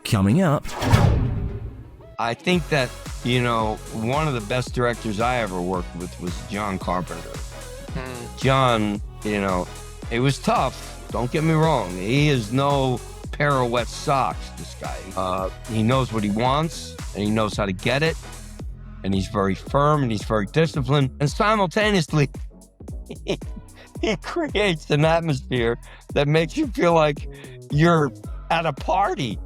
Coming up. I think that, one of the best directors I ever worked with was John Carpenter. John, it was tough. Don't get me wrong. He is no pair of wet socks, this guy. He knows what he wants, and he knows how to get it. And he's very firm, and he's very disciplined. And simultaneously, he creates an atmosphere that makes you feel like you're at a party,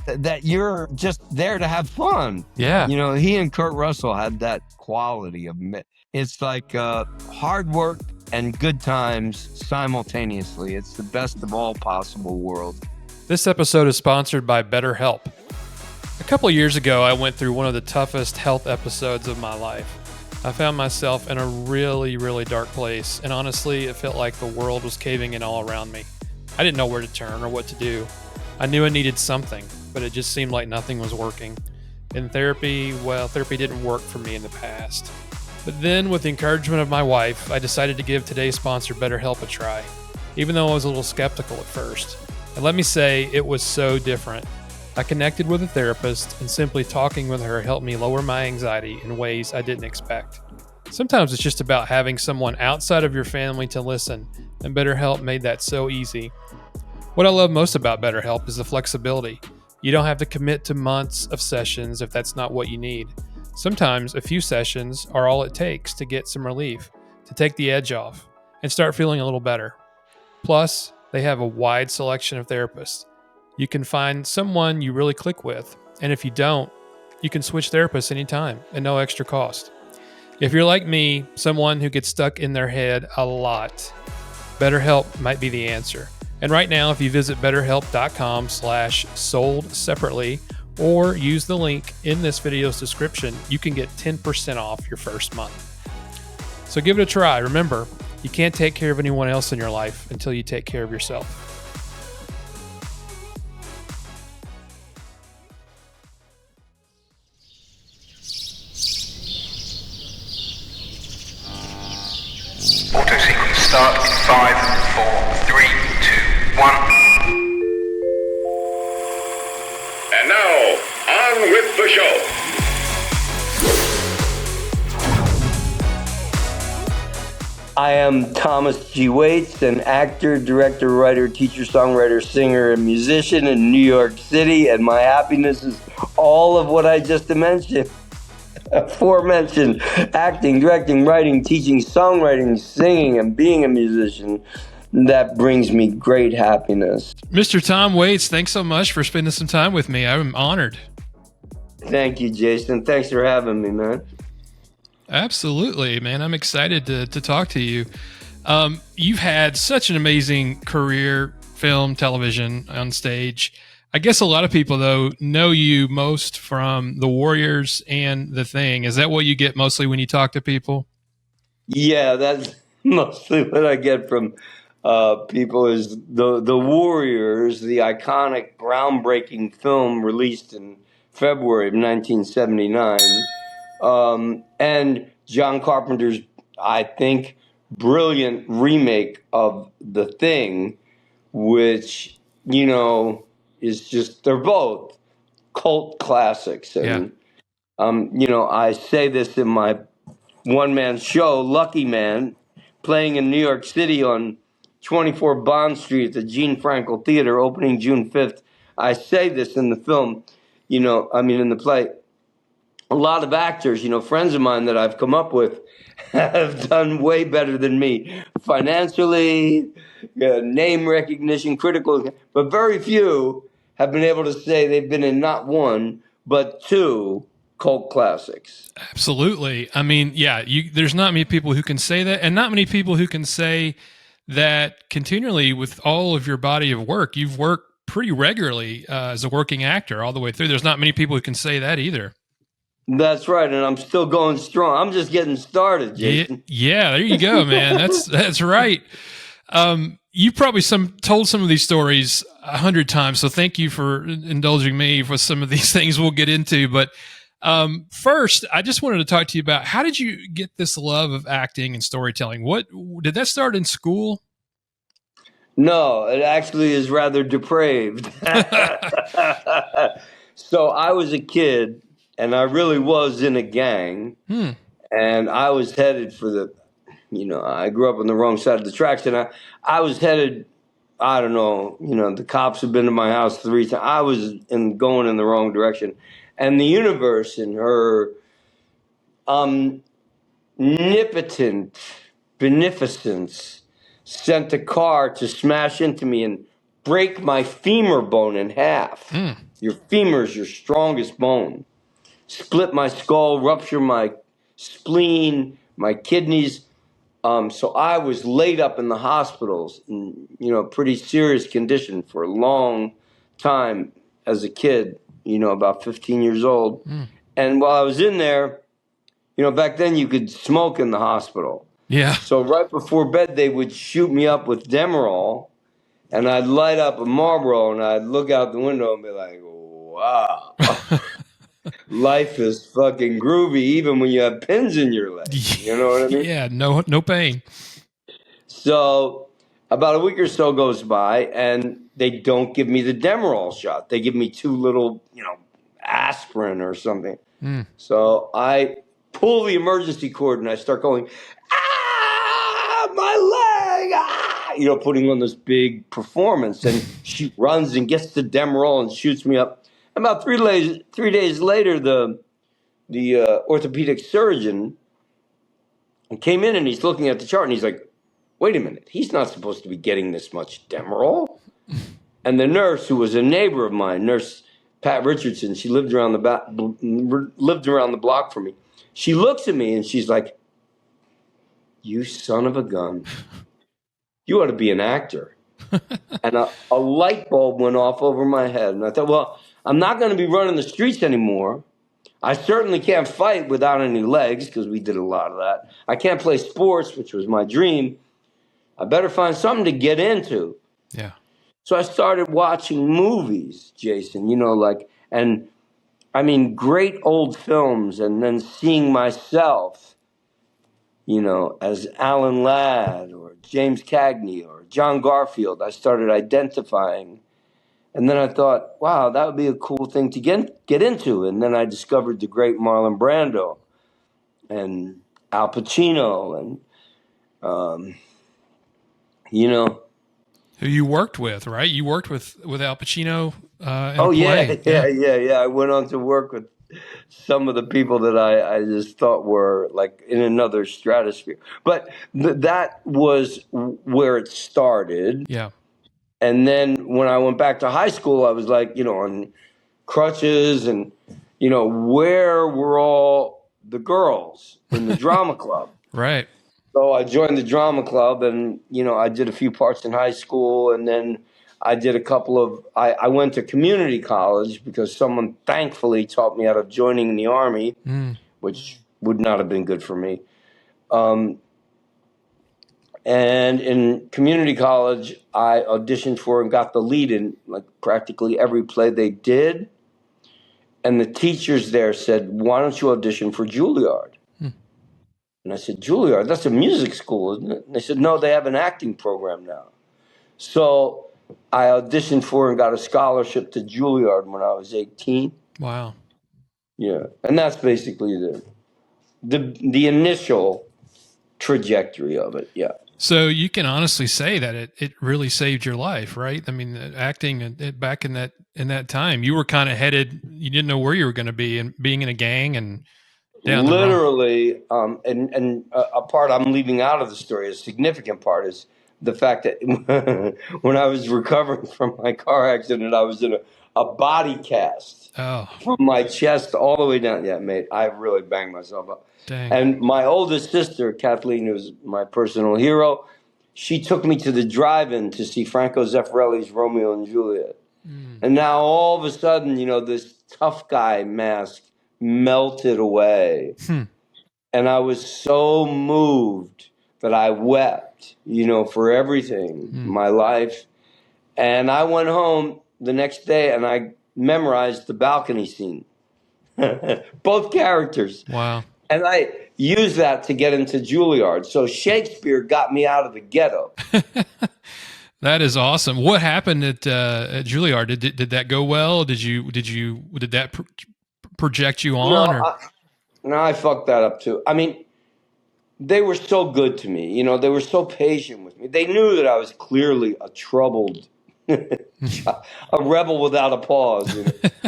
that you're just there to have fun. Yeah. He and Kurt Russell had that quality of it's like hard work and good times simultaneously. It's the best of all possible worlds. This episode is sponsored by BetterHelp. A couple of years ago, I went through one of the toughest health episodes of my life. I found myself in a really, really dark place, and honestly, it felt like the world was caving in all around me. I didn't know where to turn or what to do. I knew I needed something, but it just seemed like nothing was working. In therapy didn't work for me in the past. But then, with the encouragement of my wife, I decided to give today's sponsor BetterHelp a try, even though I was a little skeptical at first. And let me say, it was so different. I connected with a therapist, and simply talking with her helped me lower my anxiety in ways I didn't expect. Sometimes it's just about having someone outside of your family to listen, and BetterHelp made that so easy. What I love most about BetterHelp is the flexibility. You don't have to commit to months of sessions if that's not what you need. Sometimes a few sessions are all it takes to get some relief, to take the edge off, and start feeling a little better. Plus, they have a wide selection of therapists. You can find someone you really click with, and if you don't, you can switch therapists anytime at no extra cost. If you're like me, someone who gets stuck in their head a lot, BetterHelp might be the answer. And right now, if you visit betterhelp.com/sold-separately or use the link in this video's description, you can get 10% off your first month. So give it a try. Remember, you can't take care of anyone else in your life until you take care of yourself. Auto sequence start in 5, 4, 3, 2, 1. And now, on with the show. I am Thomas G. Waits, an actor, director, writer, teacher, songwriter, singer, and musician in New York City, and my happiness is all of what I just mentioned. Aforementioned acting, directing, writing, teaching, songwriting, singing, and being a musician. That brings me great happiness. Mr. Tom Waits, thanks so much for spending some time with me. I'm honored. Thank you, Jason. Thanks for having me, man. Absolutely, man. I'm excited to talk to you. You've had such an amazing career, film, television, on stage. I guess a lot of people, though, know you most from The Warriors and The Thing. Is that what you get mostly when you talk to people? Yeah, that's mostly what I get from people is the Warriors, the iconic, groundbreaking film released in February of 1979. And John Carpenter's, I think, brilliant remake of The Thing, which, is just, they're both cult classics. And, I say this in my one-man show, Lucky Man, playing in New York City on 24 Bond Street at the Gene Frankel Theater, opening June 5th. I say this in the film, in the play. A lot of actors, friends of mine that I've come up with have done way better than me financially, name recognition, critical, but very few have been able to say they've been in not one, but two cult classics. Absolutely. I mean, there's not many people who can say that, and not many people who can say that continually with all of your body of work. You've worked pretty regularly as a working actor all the way through. There's not many people who can say that either. That's right, and I'm still going strong. I'm just getting started, Jason. Yeah, there you go, man. That's right. You probably told some of these stories 100 times, so thank you for indulging me for some of these things we'll get into. But first, I just wanted to talk to you about, how did you get this love of acting and storytelling? What did that start in school? No, it actually is rather depraved. So I was a kid, and I really was in a gang, and I was headed for I grew up on the wrong side of the tracks, and I was headed, I don't know, the cops have been to my house 3 times. I was going in the wrong direction. And the universe in her omnipotent beneficence sent a car to smash into me and break my femur bone in half. Your femur is your strongest bone. Split my skull, rupture my spleen, my kidneys. So I was laid up in the hospitals in, pretty serious condition for a long time as a kid, about 15 years old. And while I was in there, back then you could smoke in the hospital. Yeah. So right before bed, they would shoot me up with Demerol, and I'd light up a Marlboro, and I'd look out the window and be like, wow. Life is fucking groovy, even when you have pins in your legs. You know what I mean? Yeah, no pain. So about a week or so goes by, and they don't give me the Demerol shot. They give me 2 little, aspirin or something. So I pull the emergency cord, and I start going, my leg, putting on this big performance. And she runs and gets the Demerol and shoots me up. About 3 days later, the orthopedic surgeon came in, and he's looking at the chart, and he's like, wait a minute, he's not supposed to be getting this much Demerol. And the nurse, who was a neighbor of mine, Nurse Pat Richardson, she lived around the block from me. She looks at me and she's like, you son of a gun, you ought to be an actor. And a light bulb went off over my head. And I thought, well, I'm not going to be running the streets anymore. I certainly can't fight without any legs, because we did a lot of that. I can't play sports, which was my dream. I better find something to get into. Yeah. So I started watching movies, Jason, great old films, and then seeing myself, as Alan Ladd or James Cagney or John Garfield. I started identifying. And then I thought, wow, that would be a cool thing to get into. And then I discovered the great Marlon Brando and Al Pacino and, Who you worked with, right? You worked with Al Pacino in oh, a play. Yeah. I went on to work with some of the people that I just thought were like in another stratosphere. But that was where it started. Yeah. And then when I went back to high school, I was like, on crutches, and, where were all the girls in the drama club? Right. So I joined the drama club, and, I did a few parts in high school, and then I did I went to community college because someone thankfully taught me out of joining the Army, which would not have been good for me. And in community college, I auditioned for and got the lead in like practically every play they did. And the teachers there said, why don't you audition for Juilliard? And I said, Juilliard, that's a music school, isn't it? And they said, no, they have an acting program now. So I auditioned for and got a scholarship to Juilliard when I was 18. Wow. Yeah. And that's basically the initial trajectory of it. Yeah. So you can honestly say that it really saved your life, right? I mean, acting back in that time, you were kind of headed, you didn't know where you were going to be, and being in a gang and down literally. And a part I'm leaving out of the story, a significant part, is the fact that when I was recovering from my car accident, I was in a body cast from my chest all the way down. Yeah, mate, I really banged myself up. Dang. And my oldest sister, Kathleen, who's my personal hero, she took me to the drive-in to see Franco Zeffirelli's Romeo and Juliet. And now all of a sudden, this tough guy mask melted away. And I was so moved that I wept, for everything, my life. And I went home the next day and I memorized the balcony scene. Both characters. Wow. And I used that to get into Juilliard. So Shakespeare got me out of the ghetto. That is awesome. What happened at Juilliard? Did that go well? Did that project you on? Or No, I fucked that up too. I mean, they were so good to me. They were so patient with me. They knew that I was clearly a troubled, a rebel without a pause.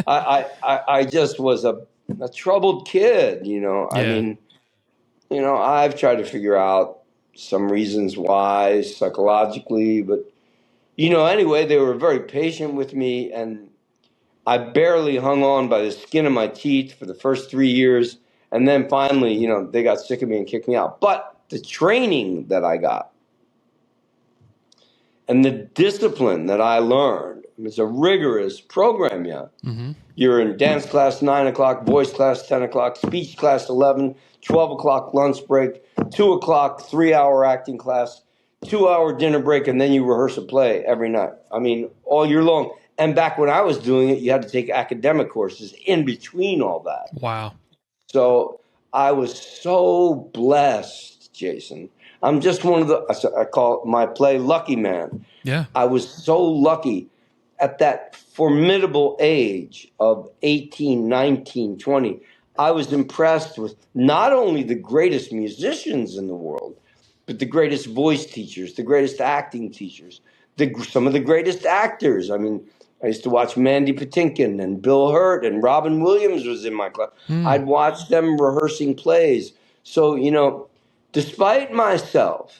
I just was a troubled kid. I mean, I've tried to figure out some reasons why psychologically, but anyway, they were very patient with me, and I barely hung on by the skin of my teeth for the first 3 years. And then finally, they got sick of me and kicked me out. But the training that I got and the discipline that I learned, it's a rigorous program, yeah. Mm-hmm. You're in dance class 9 o'clock, voice class 10 o'clock, speech class 11, 12 o'clock lunch break, 2 o'clock 3-hour acting class, 2-hour dinner break, and then you rehearse a play every night. I mean, all year long. And back when I was doing it, you had to take academic courses in between all that. Wow. So I was so blessed, Jason. I'm just one of I call my play Lucky Man. Yeah. I was so lucky at that formidable age of 18, 19, 20. I was impressed with not only the greatest musicians in the world, but the greatest voice teachers, the greatest acting teachers, some of the greatest actors. I mean, I used to watch Mandy Patinkin and Bill Hurt, and Robin Williams was in my class. I'd watch them rehearsing plays. So, despite myself,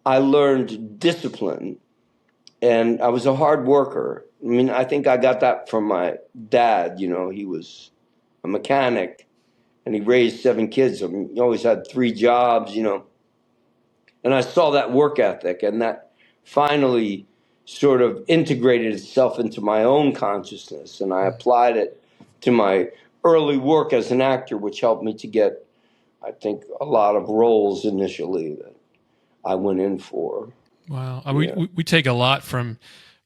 I learned discipline, and I was a hard worker. I mean, I think I got that from my dad. He was a mechanic, and he raised 7 kids. I mean, he always had 3 jobs, And I saw that work ethic, and that finally sort of integrated itself into my own consciousness, and I applied it to my early work as an actor, which helped me to get, I think, a lot of roles initially that I went in for. Wow. We take a lot from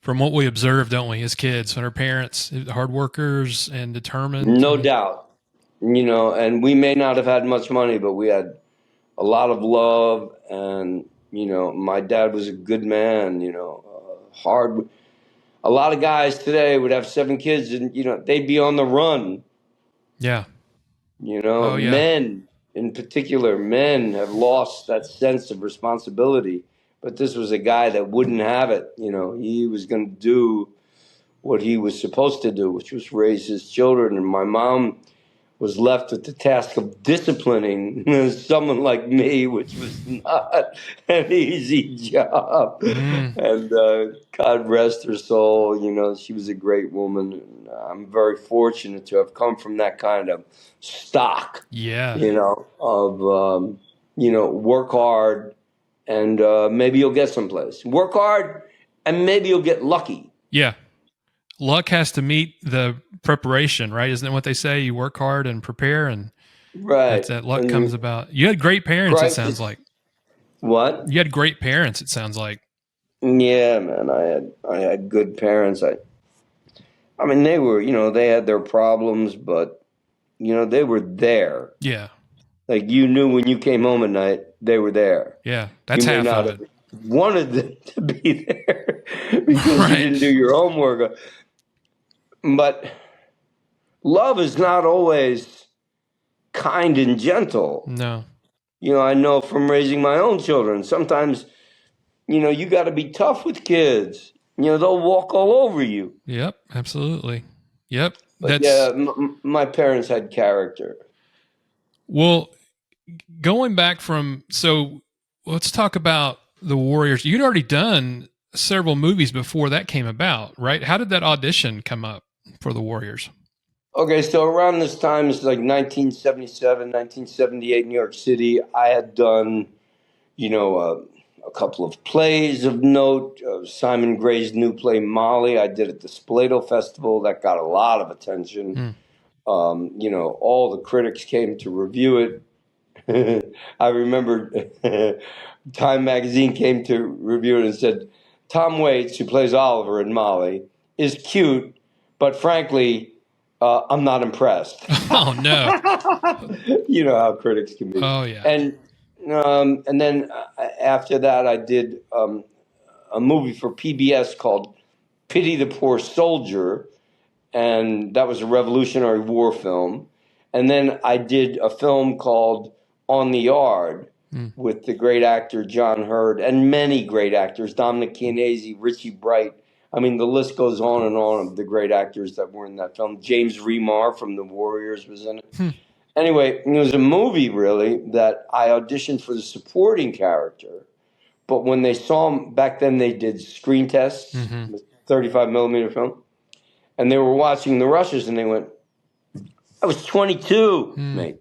what we observe, don't we, as kids, when our parents, hard workers and determined. No doubt. And we may not have had much money, but we had a lot of love, and, my dad was a good man, hard. A lot of guys today would have 7 kids and, they'd be on the run. Yeah. Oh, yeah. Men in particular, men have lost that sense of responsibility. But this was a guy that wouldn't have it. He was going to do what he was supposed to do, which was raise his children. And my mom was left with the task of disciplining someone like me, which was not an easy job. And God rest her soul. She was a great woman. And I'm very fortunate to have come from that kind of stock. Yeah. Of work hard, and maybe you'll get someplace. Work hard, and maybe you'll get lucky. Yeah. Luck has to meet the preparation, right? Isn't that what they say? You work hard and prepare, and right. That luck comes about. You had great parents, it sounds like. What? You had great parents, it sounds like. Yeah, man. I had good parents. I mean, they were, they had their problems, but, they were there. Yeah. Like, you knew when you came home at night, they were there. Yeah, that's half of it. Wanted them to be there because you didn't do your homework. But love is not always kind and gentle. No. I know from raising my own children, sometimes, you got to be tough with kids. They'll walk all over you. Yep, absolutely. Yep. But my parents had character. Well, going back so let's talk about the Warriors. You'd already done several movies before that came about, right? How did that audition come up for the Warriors? Okay, so around this time, it's like 1977, 1978, New York City. I had done, a couple of plays of note. Simon Gray's new play, Molly, I did at the Spoleto Festival. That got a lot of attention. All the critics came to review it. I remember Time Magazine came to review it and said, Tom Waits, who plays Oliver in Molly, is cute, but frankly, I'm not impressed. Oh, no. You know how critics can be. Oh, yeah. And then after that, I did a movie for PBS called Pity the Poor Soldier, and that was a Revolutionary War film. And then I did a film called On the Yard with the great actor John Hurd and many great actors, Dominic Chianese, Richie Bright. I mean, the list goes on and on of the great actors that were in that film. James Remar from The Warriors was in it. Anyway, it was a movie, really, that I auditioned for the supporting character. But when they saw him, back then they did screen tests with 35 millimeter film. And they were watching the rushes and they went, I was 22, mate.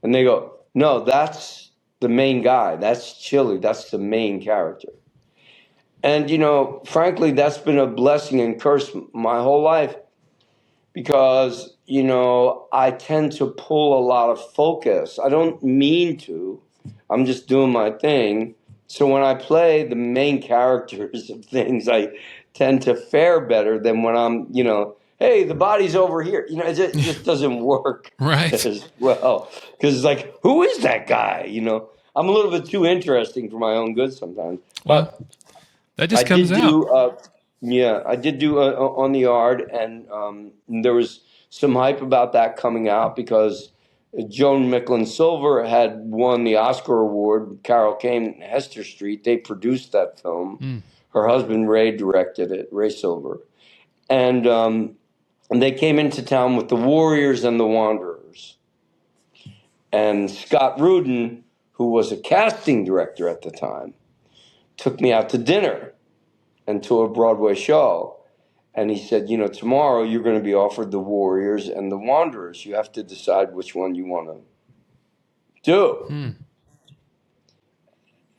And they go, no, that's the main guy. That's Chili. That's the main character. And, you know, frankly, that's been a blessing and curse my whole life because, you know, I tend to pull a lot of focus. I don't mean to. I'm just doing my thing. So when I play the main characters of things, I tend to fare better than when I'm, you know, hey, the body's over here. You know, it just doesn't work as well. Because it's like, who is that guy? You know, I'm a little bit too interesting for my own good sometimes. But that just comes out. I did do On the Yard, and there was some hype about that coming out because Joan Micklin Silver had won the Oscar award. Carol Kane, Hester Street. They produced that film. Her husband Ray directed it. Ray Silver, and they came into town with The Warriors and The Wanderers. And Scott Rudin, who was a casting director at the time, took me out to dinner and to a Broadway show. And he said, you know, tomorrow you're going to be offered The Warriors and The Wanderers. You have to decide which one you want to do.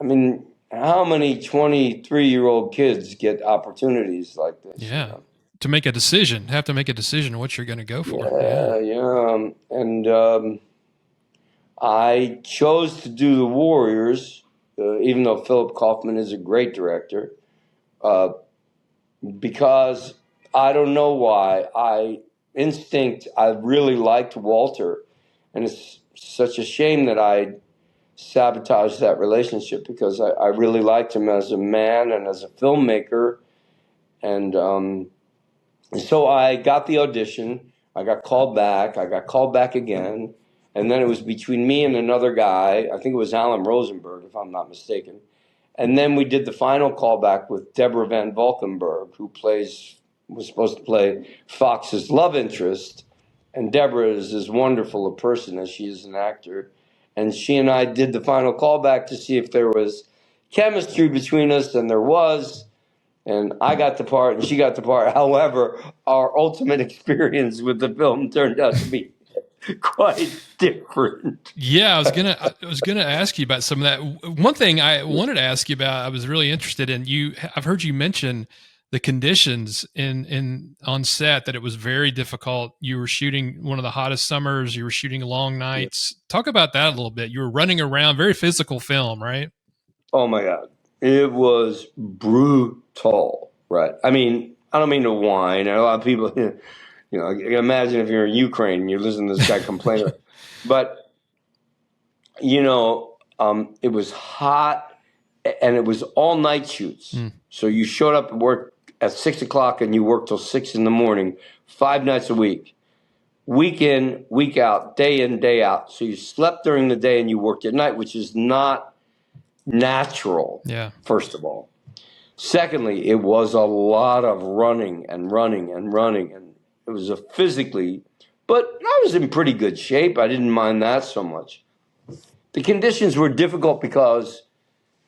I mean, how many 23-year-old kids get opportunities like this? Yeah. You know? To make a decision, have to make a decision what you're going to go for. Yeah. And I chose to do The Warriors, even though Philip Kaufman is a great director, because I don't know why. I really liked Walter, and it's such a shame that I sabotaged that relationship because I really liked him as a man and as a filmmaker. And so I got the audition. I got called back. I got called back again. And then it was between me and another guy. I think it was Alan Rosenberg, if I'm not mistaken. And then we did the final callback with Deborah Van Valkenburg, who was supposed to play Fox's love interest. And Deborah is as wonderful a person as she is an actor. And she and I did the final callback to see if there was chemistry between us, and there was. And I got the part, and she got the part. However, our ultimate experience with the film turned out to be quite different. Yeah, I was gonna ask you about some of that. One thing I wanted to ask you about, I was really interested in. I've heard you mention the conditions in on set, that it was very difficult. You were shooting one of the hottest summers. You were shooting long nights. Talk about that a little bit. You were running around, very physical film, right? Oh my God, it was brutal. Right. I mean, I don't mean to whine. A lot of people, you know, imagine if you're in Ukraine and you're listening to this guy complain. But, you know, it was hot and it was all night shoots. So you showed up at work at 6 o'clock and you worked till 6 a.m, 5 nights a week, week in, week out, day in, day out. So you slept during the day and you worked at night, which is not natural. Yeah. First of all. Secondly, it was a lot of running, and it was a physically, but I was in pretty good shape. I didn't mind that so much. The conditions were difficult because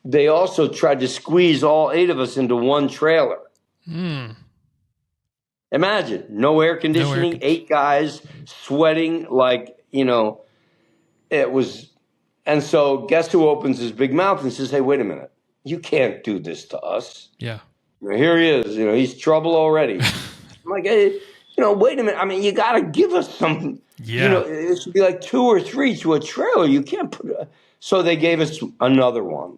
they also tried to squeeze all 8 of us into one trailer. Imagine, no air conditioning, 8 guys sweating like, you know, it was. And so guess who opens his big mouth and says, hey, wait a minute. You can't do this to us. Yeah. Here he is. You know, he's trouble already. I'm like, hey, you know, wait a minute. I mean, you got to give us something. Yeah. You know, it should be like 2 or 3 to a trailer. You can't put So they gave us another one.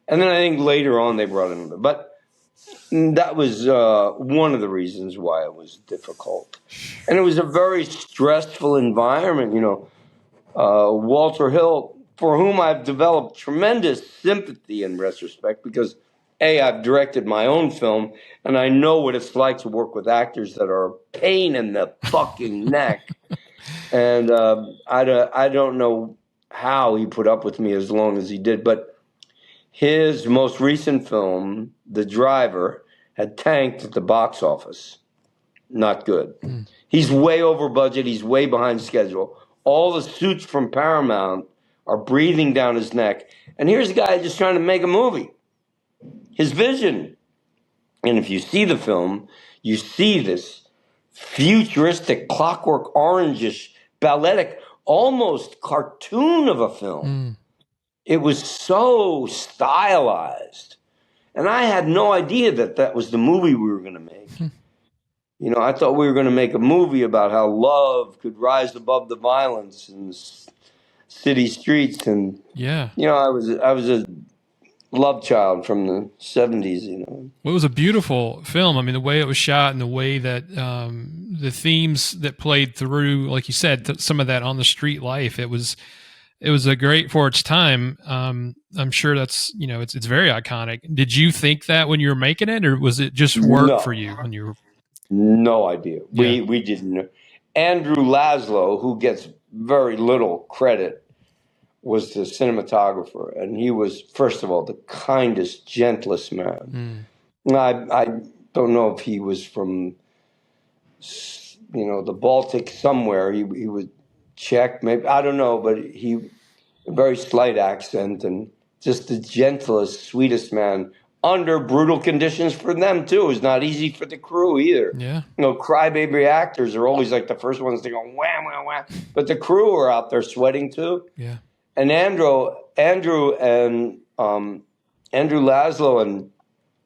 And then I think later on they brought another. But that was one of the reasons why it was difficult. And it was a very stressful environment, you know. Walter Hill, for whom I've developed tremendous sympathy in retrospect, because I've directed my own film, and I know what it's like to work with actors that are a pain in the fucking neck. And I don't know how he put up with me as long as he did. But his most recent film, The Driver, had tanked at the box office. Not good. He's way over budget. He's way behind schedule. All the suits from Paramount are breathing down his neck. And here's a guy just trying to make a movie. His vision. And if you see the film, you see this futuristic, Clockwork Orange-ish, balletic, almost cartoon of a film. It was so stylized. And I had no idea that that was the movie we were going to make. You know, I thought we were going to make a movie about how love could rise above the violence in the city streets. And, you know, I was a love child from the 70s, you know. Well, it was a beautiful film. I mean, the way it was shot and the way that the themes that played through, like you said, some of that on the street life, it was a great for its time. I'm sure that's, you know, it's very iconic. Did you think that when you were making it, or was it just work for you when you were? No idea. We didn't know. Andrew Laszlo, who gets very little credit, was the cinematographer, and he was, first of all, the kindest, gentlest man. I don't know if he was from, you know, the Baltic somewhere. He was Czech, maybe, I don't know, but he a very slight accent and just the gentlest, sweetest man under brutal conditions for them too. It was not easy for the crew either. Yeah. You know, crybaby actors are always like the first ones to go wham, wham, wham. But the crew are out there sweating too. Yeah. And Andrew Laszlo and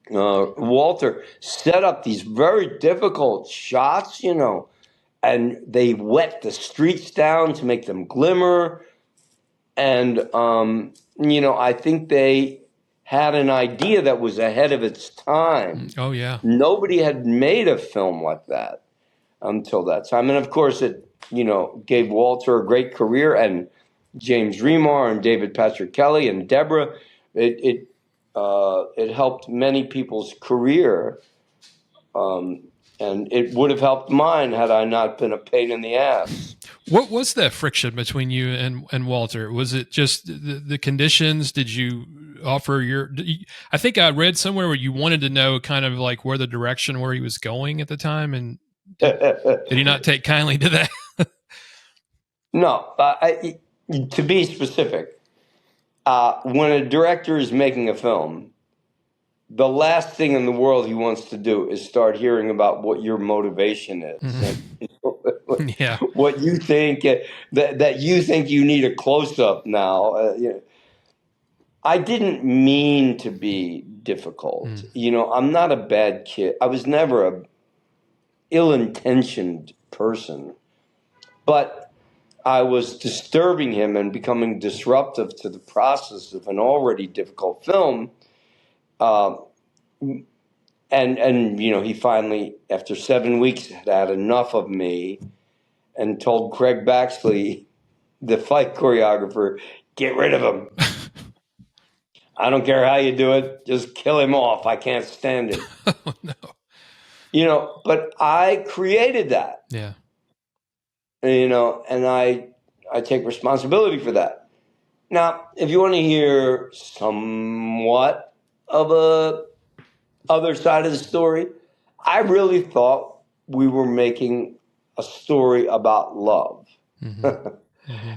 Walter set up these very difficult shots, you know, and they wet the streets down to make them glimmer. And, you know, I think they had an idea that was ahead of its time. Oh, yeah. Nobody had made a film like that until that time. And, of course, it, you know, gave Walter a great career, and James Remar and David Patrick Kelly and Deborah. It helped many people's career, and it would have helped mine had I not been a pain in the ass. What was that friction between you and Walter? Was it just the conditions? Did you offer I think I read somewhere where you wanted to know kind of like where he was going at the time, and did he not take kindly to that? No, to be specific, when a director is making a film, the last thing in the world he wants to do is start hearing about what your motivation is. Mm-hmm. Yeah. What you think, that you think you need a close-up now. You know, I didn't mean to be difficult. You know, I'm not a bad kid. I was never a ill-intentioned person. But I was disturbing him and becoming disruptive to the process of an already difficult film. And you know, he finally, after 7 weeks, had enough of me and told Craig Baxley, the fight choreographer, get rid of him. I don't care how you do it. Just kill him off. I can't stand it. Oh, no. You know, but I created that. Yeah. You know, and I take responsibility for that. Now, if you want to hear somewhat of a other side of the story, I really thought we were making a story about love. Mm-hmm. Mm-hmm.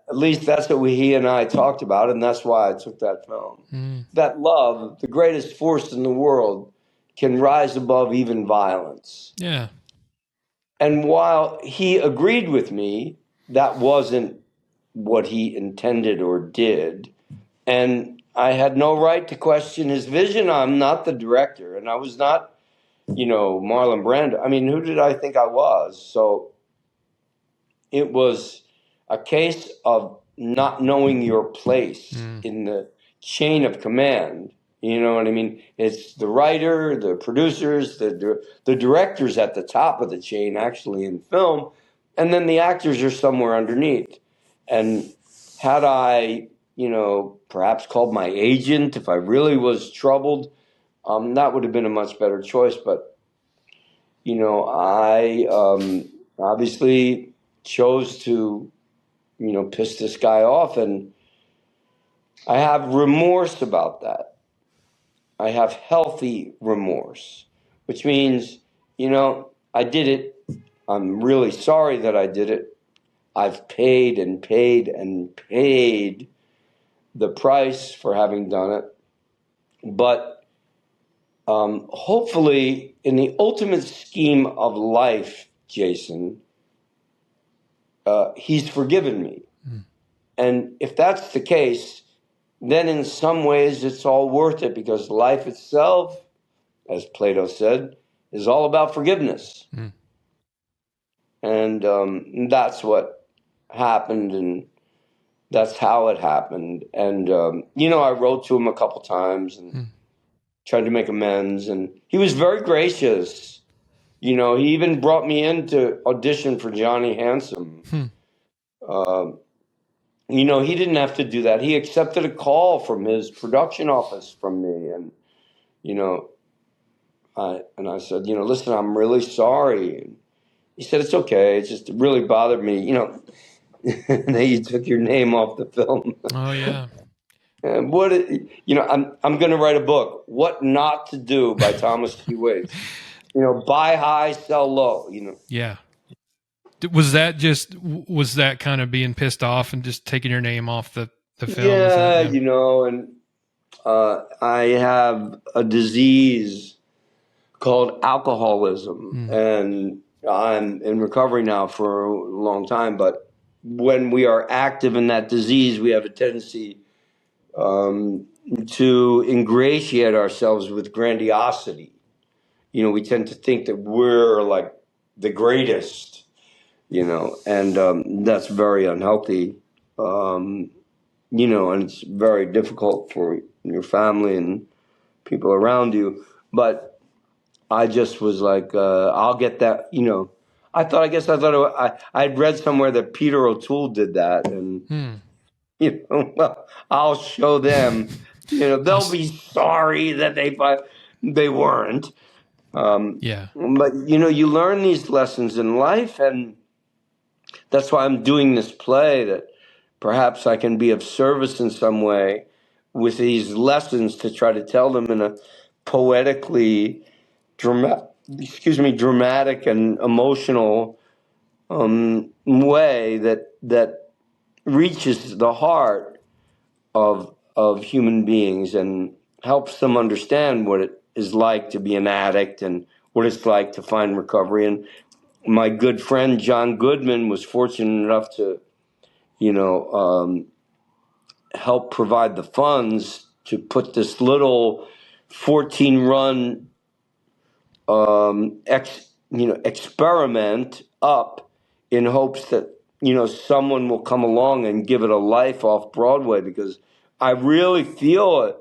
At least that's what he and I talked about, and that's why I took that film. Mm. That love, the greatest force in the world, can rise above even violence. Yeah. And while he agreed with me, that wasn't what he intended or did. And I had no right to question his vision. I'm not the director, and I was not, you know, Marlon Brando. I mean, who did I think I was? So it was a case of not knowing your place in the chain of command. You know what I mean? It's the writer, the producers, the directors at the top of the chain, actually, in film, and then the actors are somewhere underneath. And had I, you know, perhaps called my agent if I really was troubled, that would have been a much better choice. But, I obviously chose to, piss this guy off. And I have remorse about that. I have healthy remorse, which means, I did it. I'm really sorry that I did it. I've paid and paid and paid the price for having done it. But hopefully, in the ultimate scheme of life, Jason, he's forgiven me. And if that's the case, then in some ways it's all worth it, because life itself, as Plato said, is all about forgiveness. And that's what happened, and that's how it happened. And, I wrote to him a couple times and tried to make amends, and he was very gracious. He even brought me in to audition for Johnny Handsome. He didn't have to do that. He accepted a call from his production office from me, and I said, listen, I'm really sorry. And he said, it's okay. It just really bothered me, and then you took your name off the film. Oh yeah. And I'm going to write a book, What Not to Do by Thomas T. Waits. Buy high, sell low. Yeah. Was that kind of being pissed off and just taking your name off the film? Yeah, and I have a disease called alcoholism, and I'm in recovery now for a long time. But when we are active in that disease, we have a tendency to ingratiate ourselves with grandiosity. We tend to think that we're like the greatest, and that's very unhealthy. And it's very difficult for your family and people around you. But I just was like, I'll get that, I'd read somewhere that Peter O'Toole did that. And, well, I'll show them, they'll be sorry that they weren't. But, you learn these lessons in life, and that's why I'm doing this play, that perhaps I can be of service in some way with these lessons to try to tell them in a poetically dramatic and emotional way that reaches the heart of human beings and helps them understand what it is like to be an addict and what it's like to find recovery. And my good friend John Goodman was fortunate enough to, help provide the funds to put this little 14-run experiment up in hopes that, someone will come along and give it a life off Broadway, because I really feel it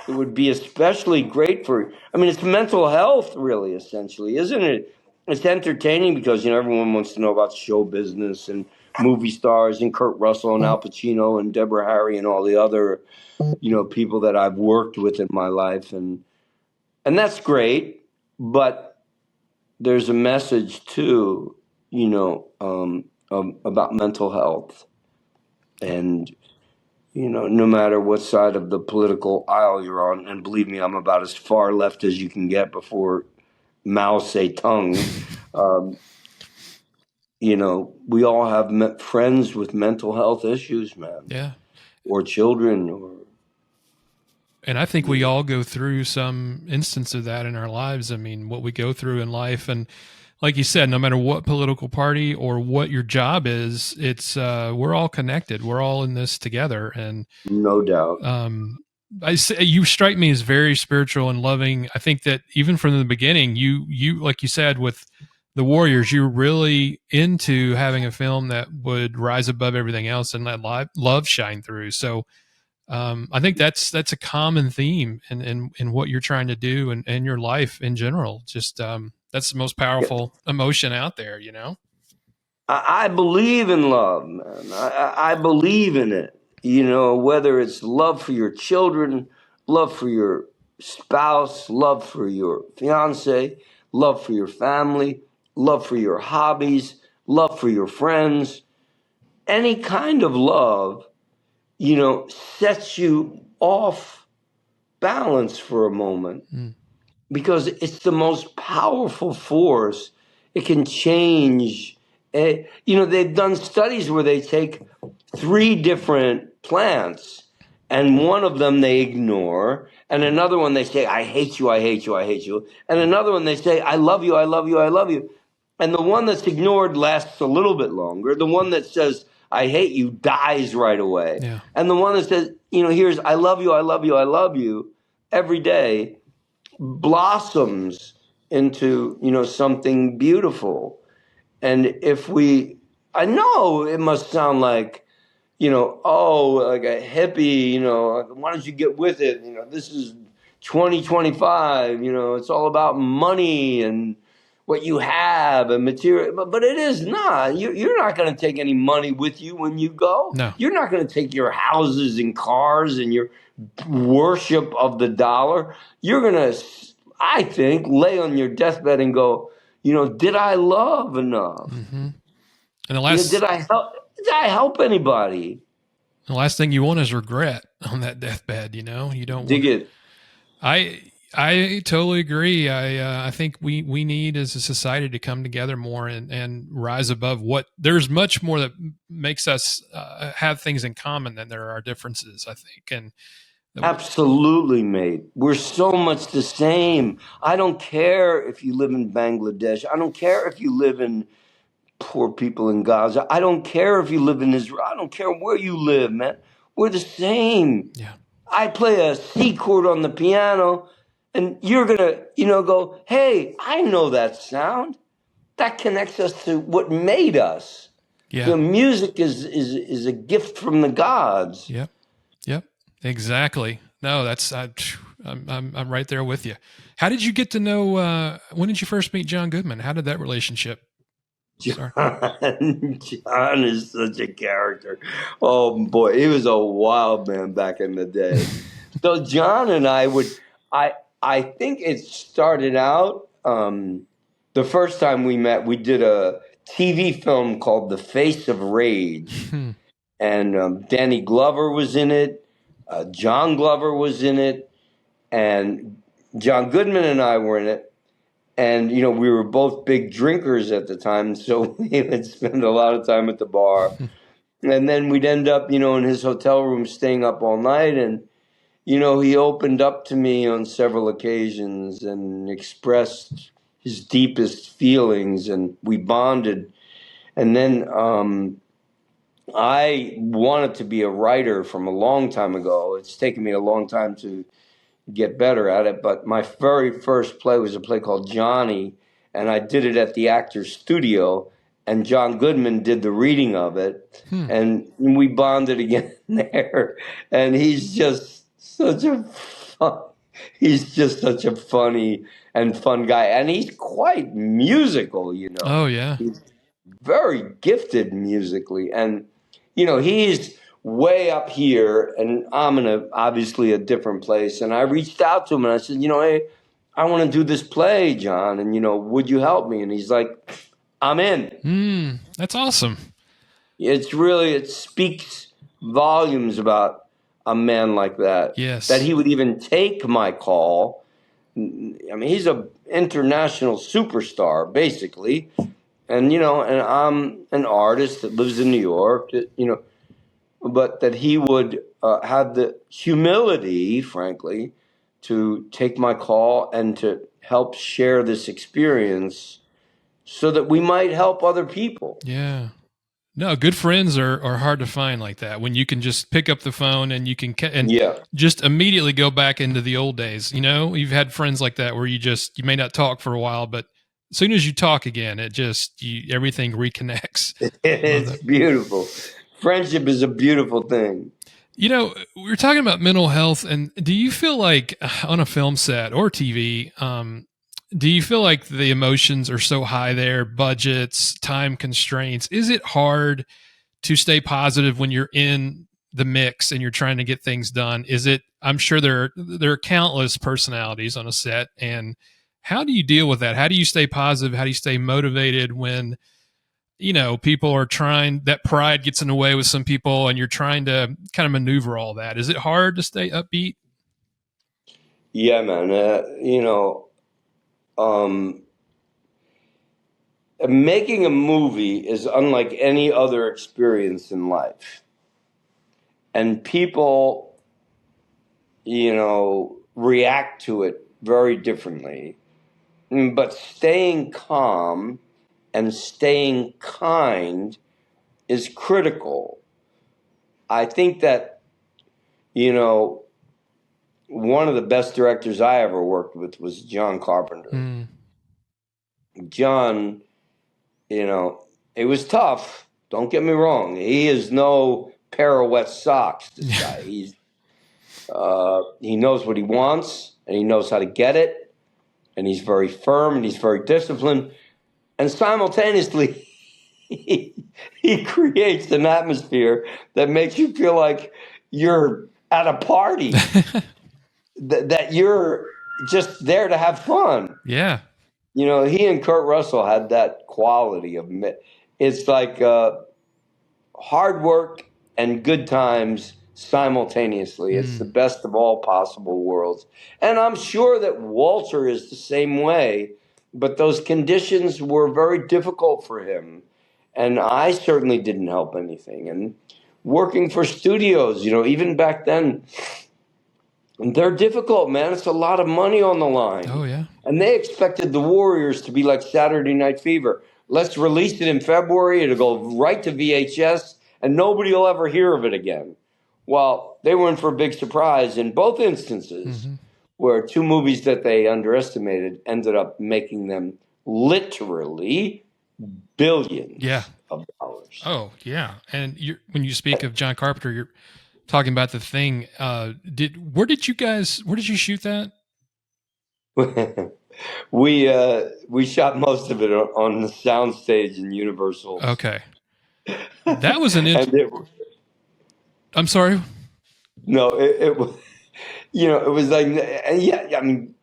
would be especially great for, it's mental health, really, essentially, isn't it? It's entertaining because, everyone wants to know about show business and movie stars and Kurt Russell and Al Pacino and Deborah Harry and all the other, people that I've worked with in my life. And that's great, but there's a message too, about mental health. And, no matter what side of the political aisle you're on, and believe me, I'm about as far left as you can get before Mao Zedong. We all have friends with mental health issues, man. Yeah. Or children. And I think we all go through some instance of that in our lives. What we go through in life. And like you said, no matter what political party or what your job is, it's we're all connected. We're all in this together. And no doubt. You strike me as very spiritual and loving. I think that even from the beginning, you like you said with the Warriors, you're really into having a film that would rise above everything else and let love shine through. So I think that's a common theme in what you're trying to do and your life in general. Just that's the most powerful emotion out there, I believe in love, man. I believe in it. Whether it's love for your children, love for your spouse, love for your fiance, love for your family, love for your hobbies, love for your friends. Any kind of love, sets you off balance for a moment because it's the most powerful force. It can change. They've done studies where they take 3 different plants and one of them they ignore, and another one they say, I hate you, I hate you, I hate you. And another one they say, I love you, I love you, I love you. And the one that's ignored lasts a little bit longer. The one that says, I hate you, dies right away. Yeah. And the one that says, here's, I love you, I love you, I love you, every day blossoms into, something beautiful. And I know it must sound like, like a hippie, why don't you get with it? This is 2025, it's all about money and what you have and material. But it is not. You're not going to take any money with you when you go. No. You're not going to take your houses and cars and your worship of the dollar. You're going to, I think, lay on your deathbed and go, did I love enough? Mm-hmm. And the last, did I help anybody? The last thing you want is regret on that deathbed. You don't dig it. I totally agree. I think we need as a society to come together more and rise above there's much more that makes us have things in common than there are differences, I think. And absolutely, mate. We're so much the same. I don't care if you live in Bangladesh. I don't care if you live in poor people in Gaza. I don't care if you live in Israel. I don't care where you live, man. We're the same. Yeah. I play a C chord on the piano, and you're going to, go, hey, I know that sound. That connects us to what made us. Yeah. The music is a gift from the gods. Yep. Exactly. No, that's I'm right there with you. How did you get to know? When did you first meet John Goodman? How did that relationship start? John is such a character. Oh boy, he was a wild man back in the day. So John and I I think it started out the first time we met. We did a TV film called The Face of Rage, and Danny Glover was in it. John Glover was in it, and John Goodman and I were in it. And, we were both big drinkers at the time, so we would spend a lot of time at the bar. And then we'd end up, in his hotel room staying up all night. And, he opened up to me on several occasions and expressed his deepest feelings, and we bonded. And then I wanted to be a writer from a long time ago. It's taken me a long time to get better at it, but my very first play was a play called Johnny, and I did it at the Actors Studio, and John Goodman did the reading of it, and we bonded again there. And he's just such a funny and fun guy, and he's quite musical, Oh yeah, he's very gifted musically, and he's way up here, and I'm in obviously a different place. And I reached out to him and I said, hey, I want to do this play, John, and would you help me? And he's like, I'm in. That's awesome. It speaks volumes about a man like that. Yes, that he would even take my call. I mean, he's an international superstar, basically, and and I'm an artist that lives in New York. That but that he would have the humility, frankly, to take my call and to help share this experience so that we might help other people. Yeah. No, good friends are hard to find like that, when you can just pick up the phone and you can just immediately go back into the old days. You've had friends like that where you may not talk for a while, but as soon as you talk again, everything reconnects. It's beautiful. Friendship is a beautiful thing. We were talking about mental health, and do you feel like on a film set or TV, do you feel like the emotions are so high there, budgets, time constraints? Is it hard to stay positive when you're in the mix and you're trying to get things done? I'm sure there are countless personalities on a set, and how do you deal with that? How do you stay positive? How do you stay motivated when, people are trying, that pride gets in the way with some people and you're trying to kind of maneuver all that? Is it hard to stay upbeat? Yeah, man. Making a movie is unlike any other experience in life. And people, react to it very differently. But staying calm and staying kind is critical. I think that, one of the best directors I ever worked with was John Carpenter. John, it was tough. Don't get me wrong. He is no pair of wet socks, this guy. He knows what he wants, and he knows how to get it, and he's very firm, and he's very disciplined. And simultaneously, he creates an atmosphere that makes you feel like you're at a party, that you're just there to have fun. Yeah. He and Kurt Russell had that quality of it's like hard work and good times simultaneously. It's the best of all possible worlds. And I'm sure that Walter is the same way, but those conditions were very difficult for him. And I certainly didn't help anything. And working for studios, even back then, they're difficult, man. It's a lot of money on the line. Oh, yeah. And they expected the Warriors to be like Saturday Night Fever. Let's release it in February. It'll go right to VHS, and nobody will ever hear of it again. Well, they were in for a big surprise in both instances, where two movies that they underestimated ended up making them literally billions of dollars. Oh, yeah. And when you speak of John Carpenter, you're talking about The Thing. Where did you shoot that? We shot most of it on the soundstage in Universal. Okay. That was I'm sorry. No, it was, it was like, I mean,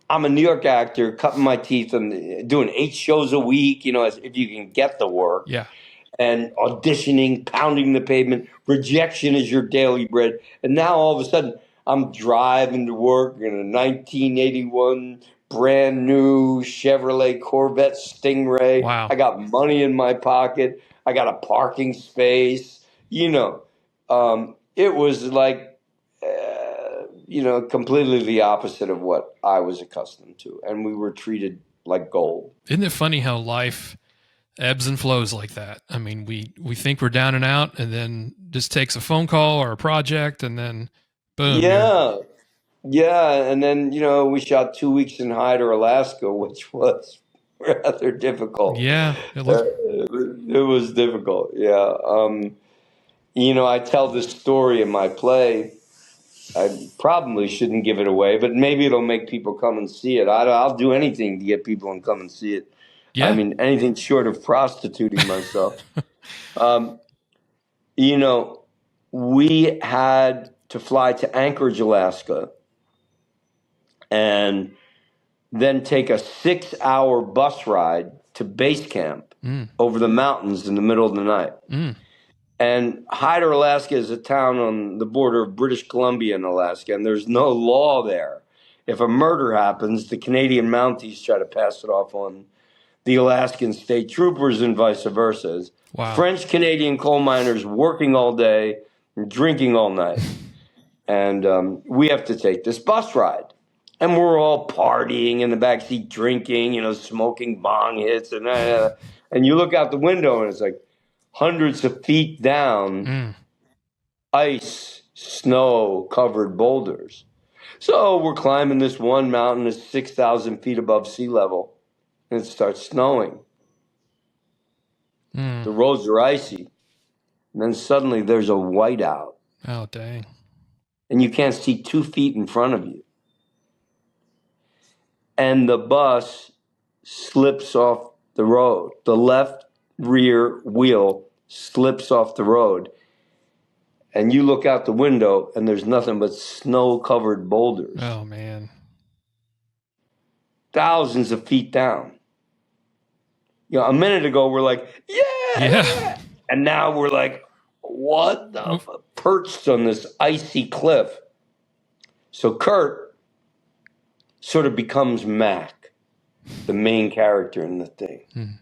I'm a New York actor, cutting my teeth and doing 8 shows a week, if you can get the work. Yeah. And auditioning, pounding the pavement. Rejection is your daily bread. And now all of a sudden, I'm driving to work in a 1981 brand new Chevrolet Corvette Stingray. Wow. I got money in my pocket. I got a parking space. It was like, completely the opposite of what I was accustomed to. And we were treated like gold. Isn't it funny how life ebbs and flows like that? I mean, we think we're down and out, and then just takes a phone call or a project, and then boom. Yeah. Yeah. And then, we shot 2 weeks in Hyder, Alaska, which was rather difficult. Yeah. It was difficult. Yeah. I tell this story in my play. I probably shouldn't give it away, but maybe it'll make people come and see it. I'll do anything to get people to come and see it. Yeah. I mean, anything short of prostituting myself. We had to fly to Anchorage, Alaska, and then take a 6-hour bus ride to base camp over the mountains in the middle of the night. And Hyder, Alaska is a town on the border of British Columbia and Alaska, and there's no law there. If a murder happens, the Canadian Mounties try to pass it off on the Alaskan state troopers and vice versa. Wow. French-Canadian coal miners working all day and drinking all night. And we have to take this bus ride. And we're all partying in the backseat, drinking, smoking bong hits. And you look out the window, and it's like hundreds of feet down, ice, snow-covered boulders. So we're climbing this one mountain that's 6,000 feet above sea level, and it starts snowing. The roads are icy. And then suddenly there's a whiteout. Oh, dang. And you can't see 2 feet in front of you. And the bus slips off the road. The left rear wheel slips off the road. and you look out the window and there's nothing but snow-covered boulders. Oh, man. Thousands of feet down. You know, a minute ago we're like, yeah. And now we're like, what the perched on this icy cliff. So Kurt sort of becomes Mac, the main character in the thing.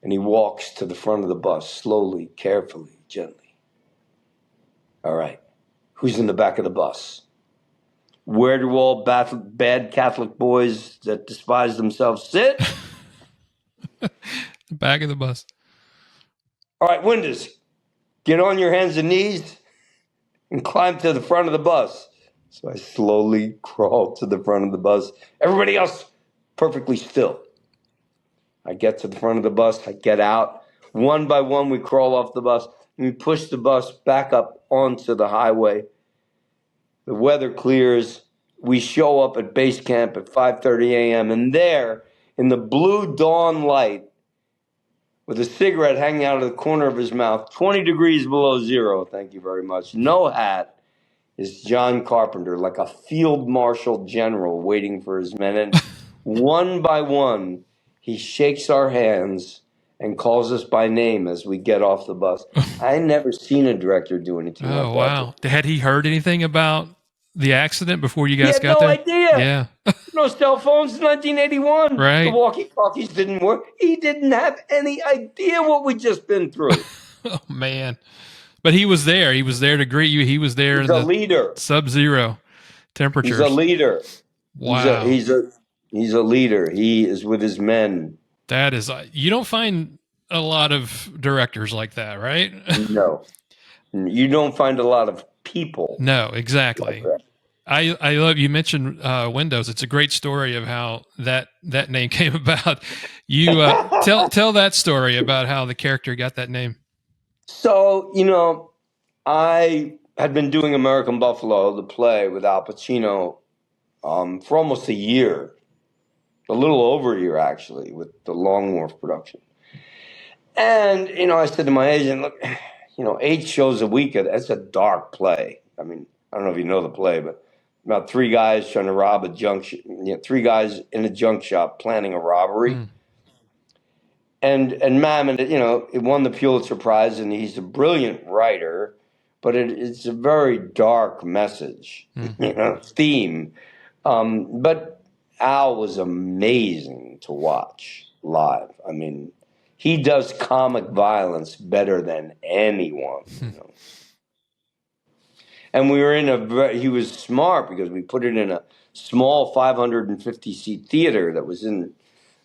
And he walks to the front of the bus, slowly, carefully, gently. All right, who's in the back of the bus? Where do all bad Catholic boys that despise themselves sit? The back of the bus. All right, Windows, get on your hands and knees and climb to the front of the bus. So I slowly crawl to the front of the bus. Everybody else perfectly still. I get to the front of the bus. I get out. One by one, we crawl off the bus. And we push the bus back up onto the highway. The weather clears. We show up at base camp at 5:30 a.m. And there, in the blue dawn light, with a cigarette hanging out of the corner of his mouth, 20 degrees below zero, thank you very much, no hat, is John Carpenter, like a field marshal general waiting for his men. And one by one, he shakes our hands and calls us by name as we get off the bus. I never seen a director do anything like that. Oh, wow. Had he heard anything about the accident before you guys got there? there? Idea. Yeah. No cell phones in 1981. Right. The walkie-talkies didn't work. He didn't have any idea what we'd just been through. Oh, man. But he was there. He was there to greet you. He was there in the leader. Sub-zero temperatures. He's a leader. Wow. He's a leader. He is with his men. That is, you don't find a lot of directors like that, right? No. You don't find a lot of people. No, exactly. Like I love, you mentioned Windows. It's a great story of how that name came about. You tell that story about how the character got that name. So, I had been doing American Buffalo, the play, with Al Pacino for almost a year. A little over a year, actually, with the Long Wharf production. And, I said to my agent, look, 8 shows a week, that's a dark play. I mean, I don't know if you know the play, but about 3 guys trying to rob a junk shop, 3 guys in a junk shop planning a robbery. And Mamet, it won the Pulitzer Prize, and he's a brilliant writer, but it's a very dark message, theme. But Al was amazing to watch live. I mean, he does comic violence better than anyone. And we were he was smart because we put it in a small 550-seat theater that was in,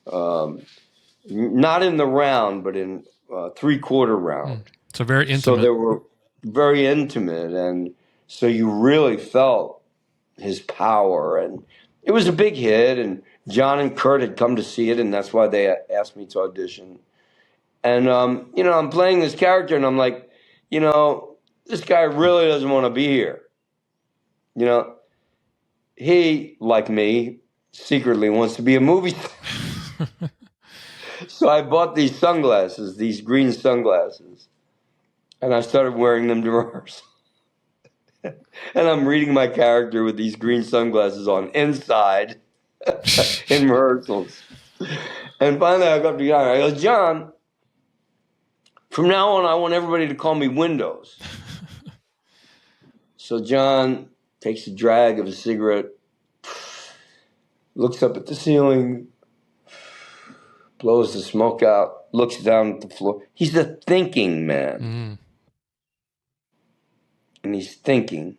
not in the round, but in 3/4 round. So very intimate. So they were very intimate. And so you really felt his power. And it was a big hit. And John and Kurt had come to see it. And that's why they asked me to audition. And, I'm playing this character and I'm like, this guy really doesn't want to be here. He, like me, secretly wants to be a movie star. So I bought these sunglasses, these green sunglasses, and I started wearing them to rehearsal. And I'm reading my character with these green sunglasses on inside in rehearsals. And finally I go up to John. I go, John, from now on, I want everybody to call me Windows. So John takes a drag of a cigarette, looks up at the ceiling, blows the smoke out, looks down at the floor. He's a thinking man. And he's thinking.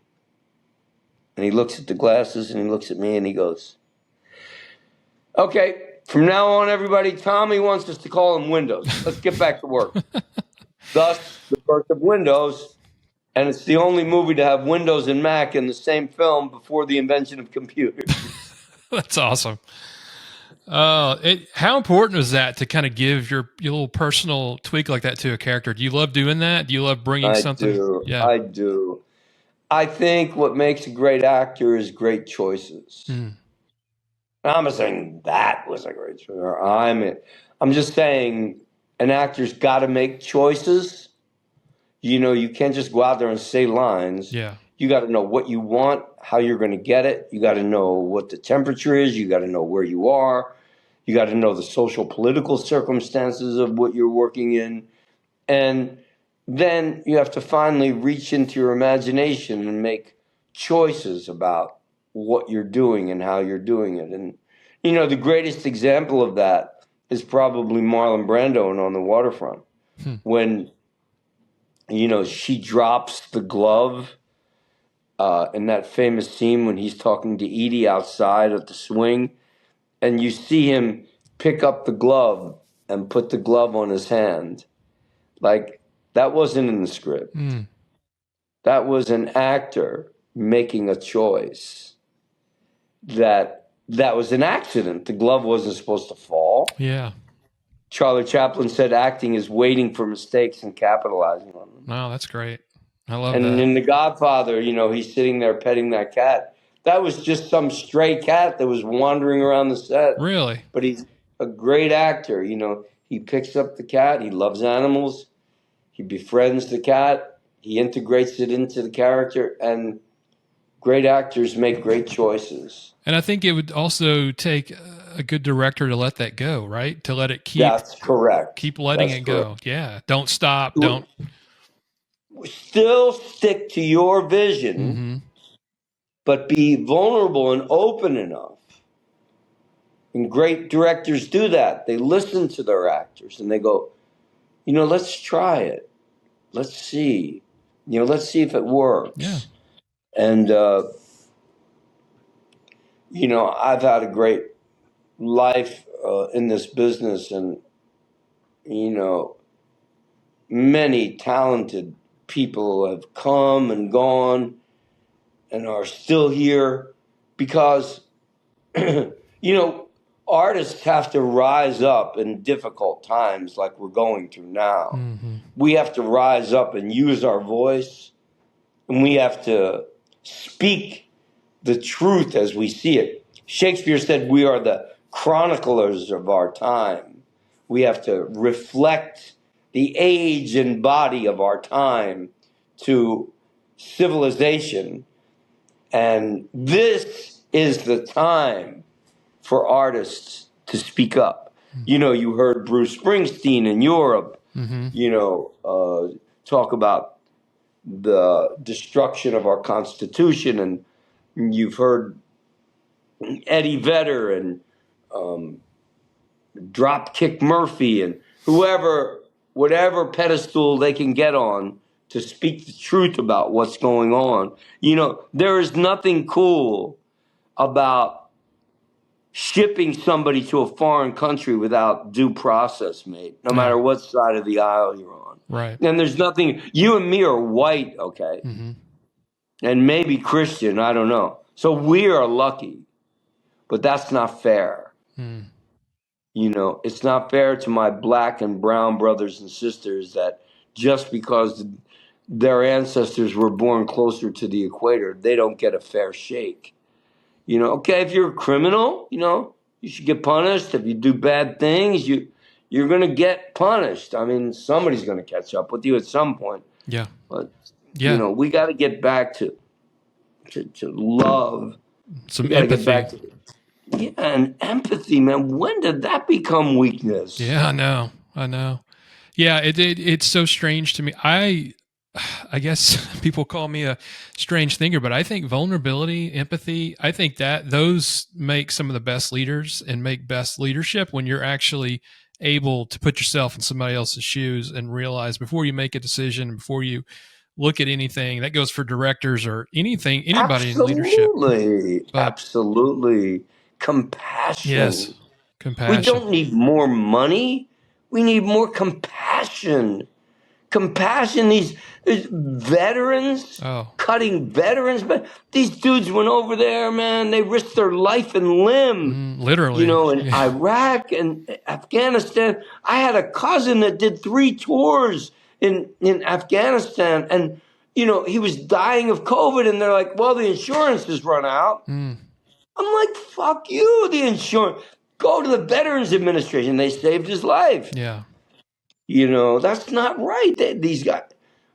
And he looks at the glasses and he looks at me and he goes, okay, from now on, everybody, Tommy wants us to call him Windows. Let's get back to work. Thus, the birth of Windows. And it's the only movie to have Windows and Mac in the same film before the invention of computers. That's awesome. How important is that to kind of give your little personal tweak like that to a character? Do you love doing that? Do you love bringing something? Yeah, I do. I think what makes a great actor is great choices. I'm not saying that was a great choice. I'm just saying an actor's got to make choices. You can't just go out there and say lines. Yeah. You got to know what you want, how you're going to get it. You got to know what the temperature is. You got to know where you are. You got to know the social political circumstances of what you're working in. And then you have to finally reach into your imagination and make choices about what you're doing and how you're doing it. And, the greatest example of that is probably Marlon Brando in On the Waterfront. When, she drops the glove in that famous scene when he's talking to Edie outside at the swing, and you see him pick up the glove and put the glove on his hand. Like, that wasn't in the script. That was an actor making a choice. That was an accident. The glove wasn't supposed to fall. Yeah. Charlie Chaplin said acting is waiting for mistakes and capitalizing on them. Wow, that's great. I love And that. in The Godfather, he's sitting there petting that cat. That was just some stray cat that was wandering around the set. Really? But he's a great actor. He picks up the cat. He loves animals. He befriends the cat. He integrates it into the character. And great actors make great choices. And I think it would also take a good director to let that go, right? To let it keep. That's correct. Keep letting That's it correct. go. Yeah. Don't stop. Don't. Still stick to your vision, but be vulnerable and open enough. And great directors do that. They listen to their actors and they go, let's try it. Let's see. Let's see if it works. Yeah. And, I've had a great life in this business, and, many talented people have come and gone and are still here because, artists have to rise up in difficult times like we're going through now. We have to rise up and use our voice, and we have to speak the truth as we see it. Shakespeare said we are the chroniclers of our time. We have to reflect the age and body of our time to civilization. And this is the time for artists to speak up. You heard Bruce Springsteen in Europe, talk about the destruction of our Constitution. And you've heard Eddie Vedder and Dropkick Murphy and whatever pedestal they can get on to speak the truth about what's going on. There is nothing cool about shipping somebody to a foreign country without due process, mate, no matter what side of the aisle you're on. Right. And there's nothing, you and me are white, okay? And maybe Christian, I don't know. So we are lucky, but that's not fair. It's not fair to my black and brown brothers and sisters that just because their ancestors were born closer to the equator, they don't get a fair shake. Okay, if you're a criminal, you should get punished. If you do bad things, you're going to get punished. I mean, somebody's going to catch up with you at some point. Yeah. But, we got to get back to love. Some empathy. And empathy, man. When did that become weakness? Yeah, I know. Yeah, it's so strange to me. I guess people call me a strange thinker, but I think vulnerability, empathy, I think that those make some of the best leaders and make best leadership when you're actually able to put yourself in somebody else's shoes and realize before you make a decision, before you look at anything. That goes for directors or anybody in leadership. Absolutely. Compassion. Yes. Compassion. We don't need more money. We need more compassion. Compassion. These veterans, cutting veterans, but these dudes went over there, man. They risked their life and limb, literally. In Iraq and Afghanistan. I had a cousin that did 3 tours in Afghanistan, and he was dying of COVID, and they're like, "Well, the insurance has run out." I'm like, "Fuck you, the insurance. Go to the Veterans Administration. They saved his life." Yeah. That's not right. These guys.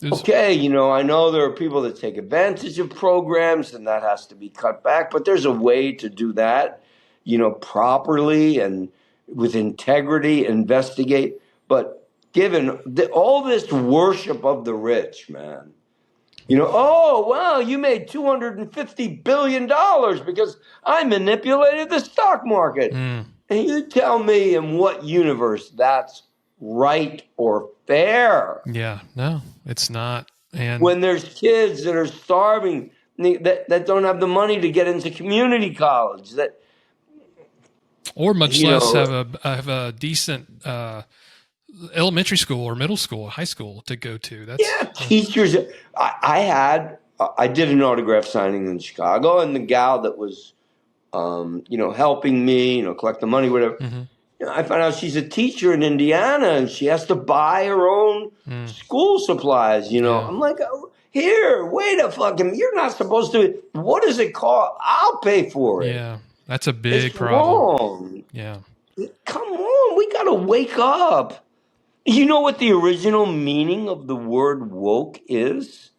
Okay, I know there are people that take advantage of programs and that has to be cut back, but there's a way to do that, properly and with integrity, investigate. But given all this worship of the rich, man, oh, wow, you made $250 billion because I manipulated the stock market. Mm. And you tell me in what universe that's right or fair? Yeah, no, it's not. And when there's kids that are starving, that don't have the money to get into community college, or much less have a decent elementary school or middle school, high school to go to. That's teachers. I did an autograph signing in Chicago, and the gal that was helping me, collect the money, whatever. Mm-hmm. I found out she's a teacher in Indiana, and she has to buy her own school supplies. I'm like, oh, here, wait a fucking, you're not supposed to. What does it cost? I'll pay for it. Yeah, that's a big it's problem. Wrong. Yeah, come on, we gotta wake up. You know what the original meaning of the word woke is?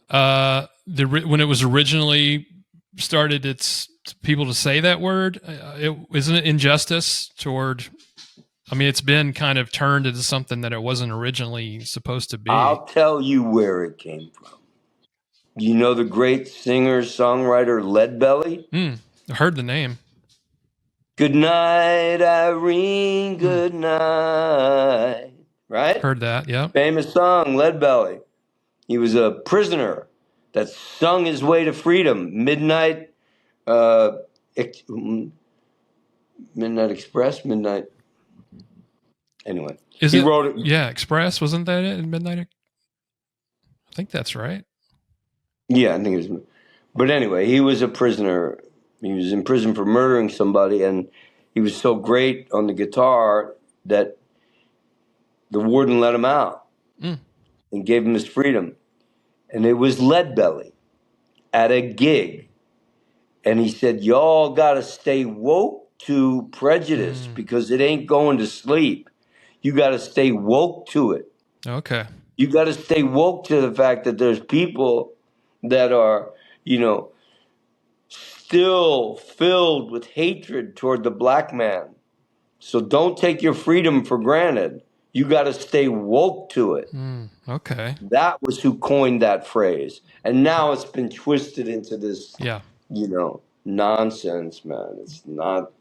When it was originally started, it's people to say that word. Isn't it injustice toward? I mean, it's been kind of turned into something that it wasn't originally supposed to be. I'll tell you where it came from. You know the great singer-songwriter Leadbelly? I heard the name. Good night, Irene, good night. Right? Heard that, yeah. Famous song, Leadbelly. He was a prisoner that sung his way to freedom. Midnight Express, Midnight. Anyway, he wrote it. Yeah, Express, wasn't that it in Midnight? I think that's right. Yeah, I think it was. But anyway, he was a prisoner. He was in prison for murdering somebody, and he was so great on the guitar that the warden let him out and gave him his freedom. And it was Leadbelly at a gig. And he said, y'all got to stay woke to prejudice because it ain't going to sleep. You got to stay woke to it. Okay. You got to stay woke to the fact that there's people that are, still filled with hatred toward the black man. So don't take your freedom for granted. You got to stay woke to it. Okay. That was who coined that phrase. And now it's been twisted into this, nonsense, man. It's not.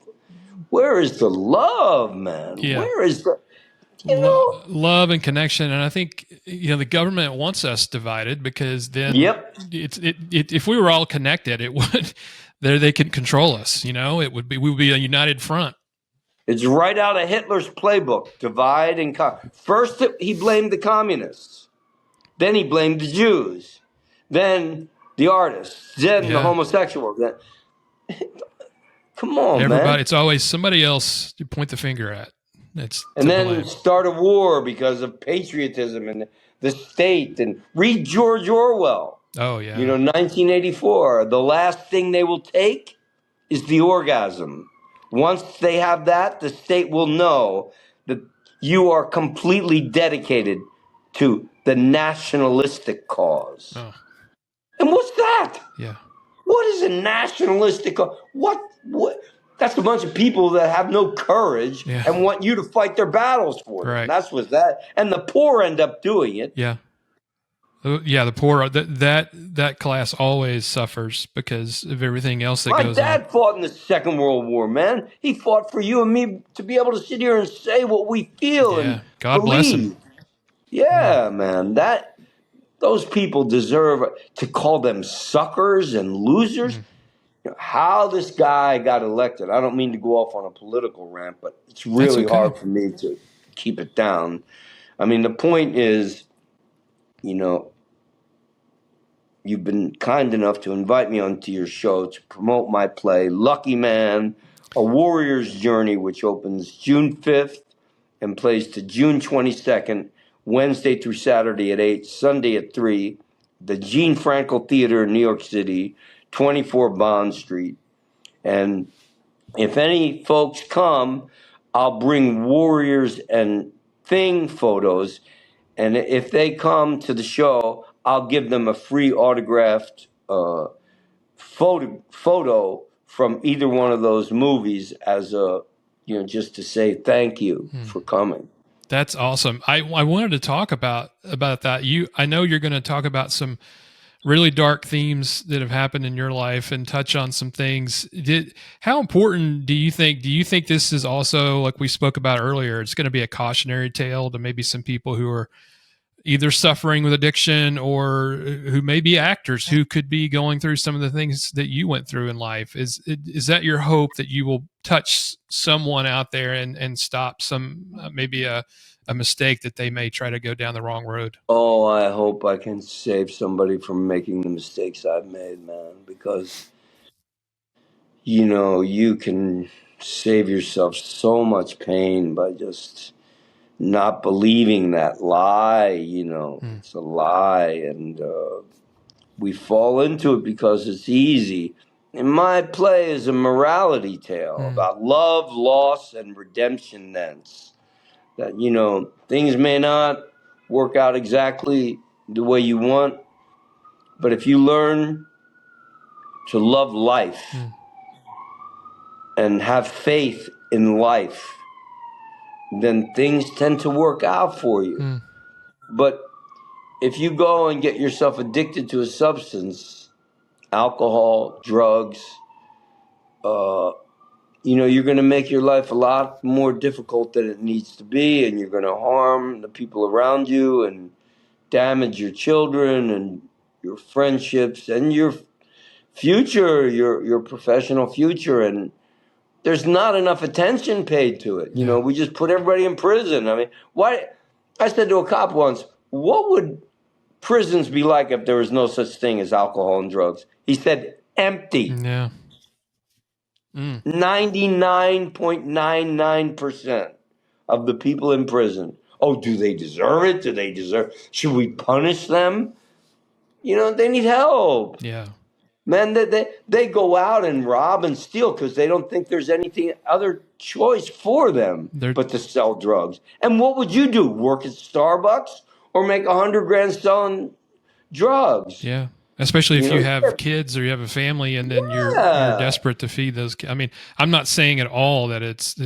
Where is the love, man? Yeah. Where is the, love and connection? And I think, the government wants us divided because then if we were all connected, it would, they could control us. We would be a united front. It's right out of Hitler's playbook, divide and conquer. First, he blamed the communists. Then he blamed the Jews. Then the artists. Then the homosexuals. Come on, everybody, man. It's always somebody else to point the finger at. And then start a war because of patriotism and the state. And read George Orwell. Oh, yeah. 1984. The last thing they will take is the orgasm. Once they have that, the state will know that you are completely dedicated to the nationalistic cause. Oh. And what's that? Yeah. What is a nationalistic cause? What? That's a bunch of people that have no courage and want you to fight their battles for them. Right. That's what that. And the poor end up doing it. Yeah. Yeah, the poor, that class always suffers because of everything else that goes on. My dad fought in the Second World War, man. He fought for you and me to be able to sit here and say what we feel and God believe. Bless him. Yeah, man. Those people deserve to call them suckers and losers. How this guy got elected, I don't mean to go off on a political rant, but it's really hard for me to keep it down. I mean, the point is, you've been kind enough to invite me onto your show to promote my play, Lucky Man, A Warrior's Journey, which opens June 5th and plays to June 22nd, Wednesday through Saturday at 8, Sunday at 3, the Gene Frankel Theater in New York City, 24 Bond Street. And if any folks come, I'll bring warriors and thing photos. And if they come to the show, I'll give them a free autographed photo from either one of those movies as a, just to say thank you for coming. That's awesome. I wanted to talk about that. I know you're going to talk about some really dark themes that have happened in your life and touch on some things. How important do you think this is also, like we spoke about earlier, it's going to be a cautionary tale to maybe some people who are either suffering with addiction or who may be actors who could be going through some of the things that you went through in life? Is that your hope, that you will touch someone out there and stop some maybe a mistake that they may try to go down the wrong road? Oh, I hope I can save somebody from making the mistakes I've made, man, because, you can save yourself so much pain by just not believing that lie. It's a lie, and we fall into it because it's easy. And my play is a morality tale about love, loss, and redemption thence. That, things may not work out exactly the way you want, but if you learn to love life and have faith in life, then things tend to work out for you. But if you go and get yourself addicted to a substance, alcohol, drugs, you're going to make your life a lot more difficult than it needs to be, and you're going to harm the people around you and damage your children and your friendships and your future, your professional future. And there's not enough attention paid to it. We just put everybody in prison. I mean, why? I said to a cop once, what would prisons be like if there was no such thing as alcohol and drugs? He said, empty. Yeah. 99.99% of the people in prison. Oh, do they deserve it? Should we punish them? They need help. Yeah. Man, they go out and rob and steal because they don't think there's anything other choice for them but to sell drugs. And what would you do? Work at Starbucks or make $100,000 selling drugs? Yeah. Especially if you have kids or you have a family, and then you're desperate to feed those. I mean, I'm not saying at all that it's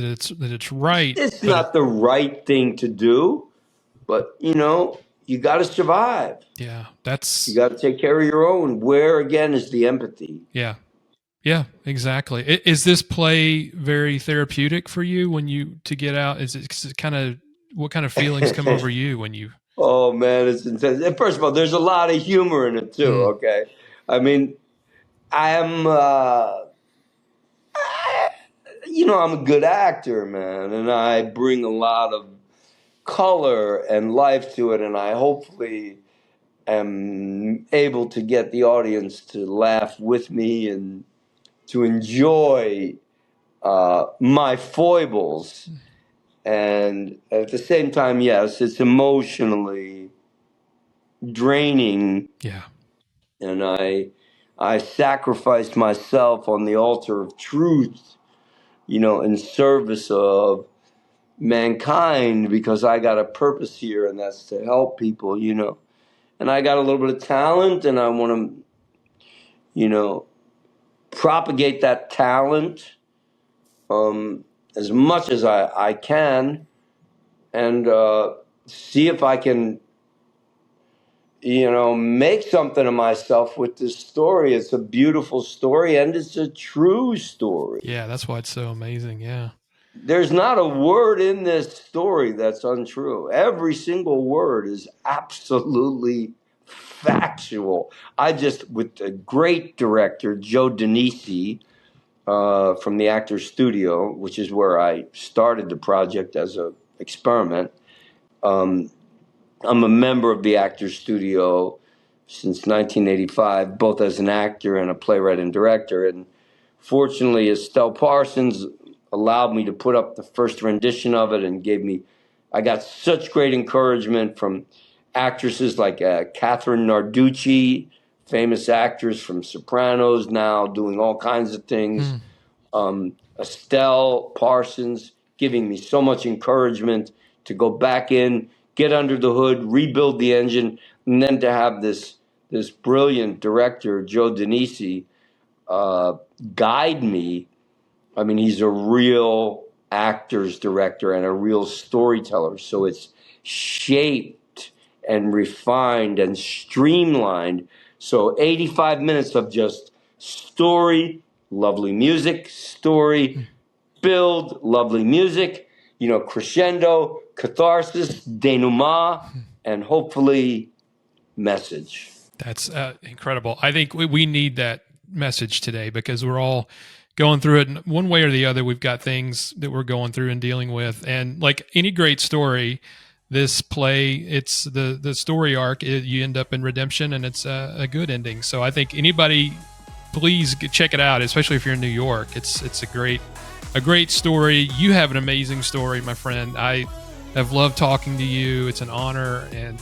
right. It's not the right thing to do, but you got to survive. Yeah, you got to take care of your own. Where again is the empathy? Yeah, exactly. Is this play very therapeutic for you to get out? Is it kind of, what kind of feelings come over you when you? Oh man, it's intense. And first of all, there's a lot of humor in it too. Okay, I mean, I'm a good actor, man, and I bring a lot of color and life to it, and I hopefully am able to get the audience to laugh with me and to enjoy my foibles. And at the same time, yes, it's emotionally draining. Yeah. And I sacrificed myself on the altar of truth, in service of mankind, because I got a purpose here, and that's to help people, And I got a little bit of talent, and I want to, propagate that talent as much as I can, and see if I can, make something of myself with this story. It's a beautiful story, and it's a true story. Yeah, that's why it's so amazing. Yeah. There's not a word in this story that's untrue. Every single word is absolutely factual. With the great director, Joe Denisi, from the Actors Studio, which is where I started the project as an experiment. I'm a member of the Actors Studio since 1985, both as an actor and a playwright and director. And fortunately, Estelle Parsons allowed me to put up the first rendition of it and I got such great encouragement from actresses like Catherine Narducci, famous actress from Sopranos, now doing all kinds of things. Estelle Parsons giving me so much encouragement to go back in, get under the hood, rebuild the engine, and then to have this brilliant director, Joe Denisi, guide me. I mean, he's a real actor's director and a real storyteller. So it's shaped and refined and streamlined. So 85 minutes of just story, lovely music, story, build, lovely music, crescendo, catharsis, denouement, and hopefully message. That's incredible. I think we need that message today because we're all going through it in one way or the other. We've got things that we're going through and dealing with. And like any great story, this play, it's the story arc, you end up in redemption, and it's a good ending. So I think anybody, please check it out, especially if you're in New York. It's a great story. You have an amazing story, my friend. I have loved talking to you. It's an honor, and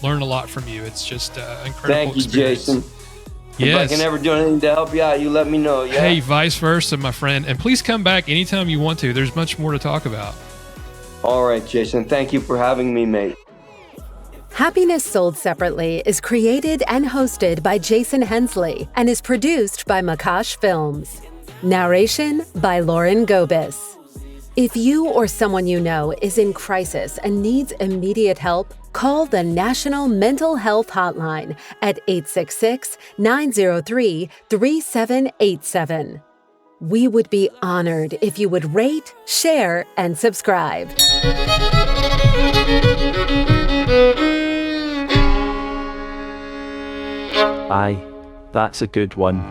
learn a lot from you. It's just incredible. Thank you, experience. Jason. Yes. If I can ever do anything to help you out, you let me know. Yeah? Hey, vice versa, my friend. And please come back anytime you want to. There's much more to talk about. All right, Jason. Thank you for having me, mate. Happiness Sold Separately is created and hosted by Jason Hensley and is produced by Makash Films. Narration by Lauren Gobis. If you or someone you know is in crisis and needs immediate help, call the National Mental Health Hotline at 866-903-3787. We would be honored if you would rate, share, and subscribe. Aye, that's a good one.